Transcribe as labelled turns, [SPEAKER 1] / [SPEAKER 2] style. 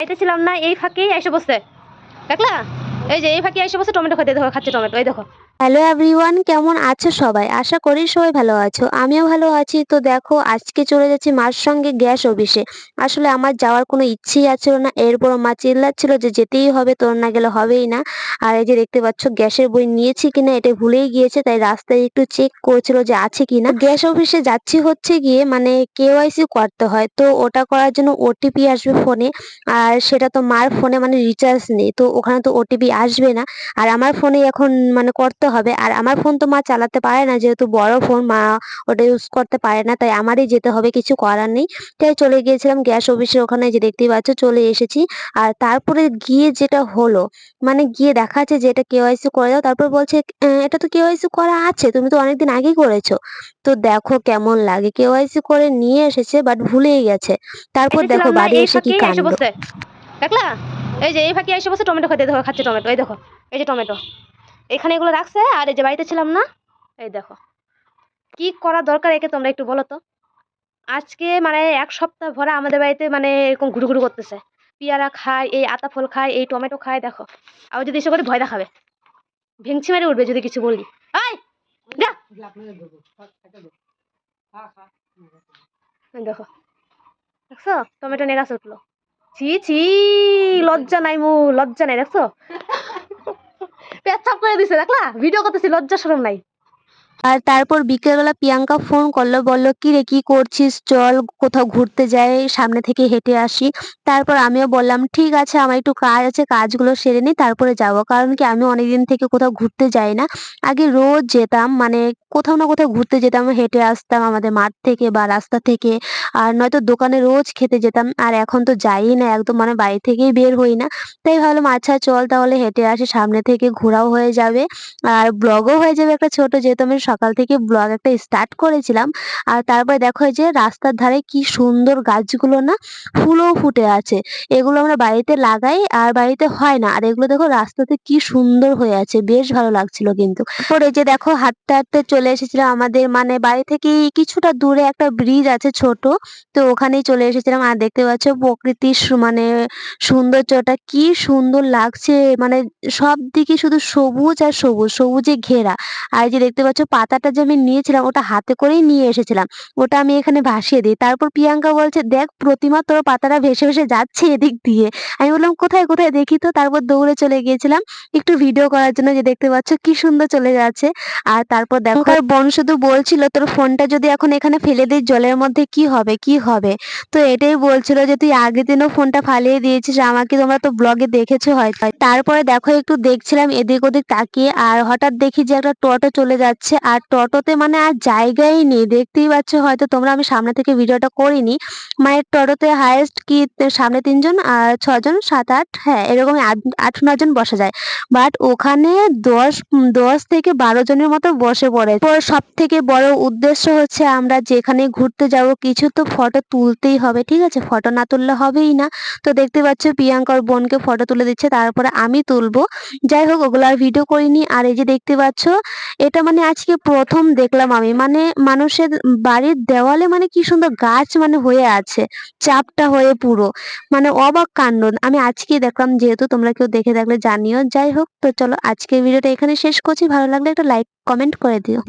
[SPEAKER 1] এতেছিলাম না, এই ফাঁকেই এসে বসছে, দেখলা? এই যে এই ফাঁকে এসে বসে টমেটো খেতে, দেখো খাচ্ছে টমেটো, এই দেখো।
[SPEAKER 2] হ্যালো এভরিওয়ান, কেমন আছো সবাই? আশা করি সবাই ভালো আছো, আমিও ভালো আছি। তো দেখো, আজকে চলে যাচ্ছি মার সঙ্গে গ্যাস অফিসে। আসলে আমার যাওয়ার কোনো ইচ্ছেই আছিল না, এরপর মা চিল্লাচ্ছিল যে যেতেই হবে, তোর না গেলে হবেই না। আর এই যে দেখতে পাচ্ছ, গ্যাসের বই নিয়েছি কিনা এটা ভুলেই গিয়েছে, তাই রাস্তায় একটু চেক করছিল যে আছে কিনা। গ্যাস অফিসে যাচ্ছি হচ্ছে গিয়ে মানে কেওয়াইসি করতে হয়, তো ওটা করার জন্য ওটিপি আসবে ফোনে। আর সেটা তো মার ফোনে মানে রিচার্জ নেই, তো ওখানে তো ওটিপি আসবে না। আর আমার ফোনে এখন মানে করতে হবে, আর আমার ফোন তো মা চালাতে পারে না, যেহেতু বড় ফোন, মা ওটা ইউজ করতে পারে না, তাই আমারই যেতে হবে, কিছু করার নেই। তাই চলে গিয়েছিলাম গ্যাস অফিসের ওখানে, যে দেখতেই পাচ্ছ চলে এসেছি। আর তারপরে গিয়ে যেটা হলো, মানে গিয়ে দেখাচ্ছে যে এটা কেওয়াইসি করে দাও, তারপর বলছে এটা তো কেওয়াইসি করা আছে, তুমি তো অনেকদিন আগেই করেছো। তো দেখো কেমন লাগে, কেওয়াইসি করে নিয়ে এসেছে বাট ভুলেই গেছে। তারপর দেখো
[SPEAKER 1] এতেছিলাম না,
[SPEAKER 2] বাড়ি
[SPEAKER 1] এই
[SPEAKER 2] এসে কি
[SPEAKER 1] ফাঁকেই এসে
[SPEAKER 2] কাণ্ড।
[SPEAKER 1] বসছে, দেখলা? এই যে এই ফাঁকে এসে বসে টমেটো খেতে, দেখো খাচ্ছে টমেটো, এই দেখো। এই যে টমেটো এখানে এগুলো রাখছে, আর এই যে বাড়িতে ছিলাম না, এই দেখো। কি করা দরকার একে, তোমরা একটু বলো তো। আজকে মানে এক সপ্তাহ ভরা আমাদের বাড়িতে মানে এরকম ঘুরু ঘুরু করতেছে। পেয়ারা খায়, এই আতা ফল খায়, এই টমেটো খায়, দেখো। আর যদি এসে করে ভয় দেখাবে, ভেঙচি মারি উঠবে যদি কিছু বলি। আয় যা। এই দেখো, দেখছো টমেটো নিয়ে গাছ উঠলো। ছি ছি, লজ্জা নাই, লজ্জা নাই, দেখছো? পেচ্ছাপ করে দিছে, দেখলা? ভিডিও করতেছি, লজ্জা শরম নাই।
[SPEAKER 2] আর তারপর বিকেলবেলা প্রিয়াঙ্কা ফোন করলো, বলল কি রে কি করছিস, চল কোথাও ঘুরতে যাই, সামনে থেকে হেঁটে আসি। তারপর আমিও বললাম ঠিক আছে, আমার একটু কাজ আছে, কাজগুলো সেরে নিই তারপরে যাব। কারণ কি, আমি অনেকদিন থেকে কোথাও ঘুরতে যাই না। আগে রোজ যেতাম, মানে কোথাও না কোথাও ঘুরতে যেতাম, হেঁটে আসতাম আমাদের মাঠ থেকে বা রাস্তা থেকে। আর নয়তো দোকানে রোজ খেতে যেতাম, আর এখন তো যাই না একদম, মানে বাড়ি থেকেই বের হই না। তাই ভাবলাম আচ্ছা চল তাহলে হেঁটে আসি, সামনে থেকে ঘোরাও হয়ে যাবে আর ব্লগও হয়ে যাবে একটা ছোট, যেহেতু আমি সকাল থেকে ব্লগ একটা স্টার্ট করেছিলাম। আর তারপরে দেখো এই যে রাস্তার ধারে কি সুন্দর গাছগুলো না, ফুলও ফুটে আছে। এগুলো আমরা বাড়িতে লাগাই আর বাড়িতে হয় না, আর এগুলো দেখো রাস্তাতে কি সুন্দর হয়ে আছে, বেশ ভালো লাগছিল কিন্তু। তারপরে এই যে দেখো হাঁটতে হাঁটতে চলে এসেছিলাম আমাদের মানে বাড়ি থেকে কিছুটা দূরে একটা ব্রিজ আছে ছোট, তো ওখানেই চলে এসেছিলাম। আর দেখতে পাচ্ছ প্রকৃতির মানে সৌন্দর্যটা কি সুন্দর লাগছে, মানে সব দিকে শুধু সবুজ আর সবুজ, সবুজে ঘেরা। আর এই যে দেখতে পাচ্ছ পাতাটা যে আমি নিয়েছিলাম, ওটা হাতে করেই নিয়ে এসেছিলাম, ওটা আমি এখানে ভাসিয়ে দিই। তারপর প্রিয়াঙ্কা বলছে দেখ প্রতিমা, তোর পাতাটা ভেসে ভেসে যাচ্ছে এদিক দিয়ে। আমি বললাম কোথায় কোথায় দেখি তো, তারপর দৌড়ে চলে গিয়েছিলাম একটু ভিডিও করার জন্য, যে দেখতে পাচ্ছ কি সুন্দর চলে যাচ্ছে। আর তারপর দেখো আর বোন শুধু বলছিল তোর ফোনটা যদি এখন এখানে ফেলে দিই জলের মধ্যে কি হবে কি হবে। তো এটাই বলছিল যে তুই আগের দিনও ফোনটা ফালিয়ে দিয়েছিস আমাকে, তোমরা তো ব্লগে দেখেছো হয়তো। তারপরে দেখো একটু দেখছিলাম এদিক ওদিক তাকিয়ে, আর হঠাৎ দেখি যে একটা টোটো চলে যাচ্ছে, আর টোটোতে মানে আর জায়গাই নেই, দেখতেই পাচ্ছ হয়তো তোমরা, আমি সামনে থেকে ভিডিওটা করিনি। মানে টোটোতে হাইয়েস্ট কি সামনে 3 জন আর 6 জন 7 8, হ্যাঁ এরকম 8 9 জন বসা যায়। বাট ওখানে 10 থেকে 12 জনের মতো বসে পড়ে। সব থেকে বড় উদ্দেশ্য হচ্ছে আমরা যেখানে ঘুরতে যাব কিছু তো ফটো তুলতেই হবে, ঠিক আছে, ফটো না তুললে হবেই না। তো দেখতে পাচ্ছ প্রিয়াঙ্কার বোনকে ফটো তুলে দিচ্ছে, তারপরে আমি তুলবো। যাই হোক ওগুলো আর ভিডিও করিনি। আর এই যে দেখতে পাচ্ছ, এটা মানে আজকে প্রথম দেখলাম আমি, মানে মানুষের বাড়ির দেওয়ালে মানে কি সুন্দর গাছ মানে হয়ে আছে, চাপটা হয়ে পুরো, মানে অবাক কাণ্ড আমি আজকেই দেখলাম। যেহেতু তোমরা কেউ দেখে থাকলে জানিও। যাই হোক, তো চলো আজকের ভিডিওটা এখানে শেষ করছি, ভালো লাগলে একটা লাইক কমেন্ট করে দিও।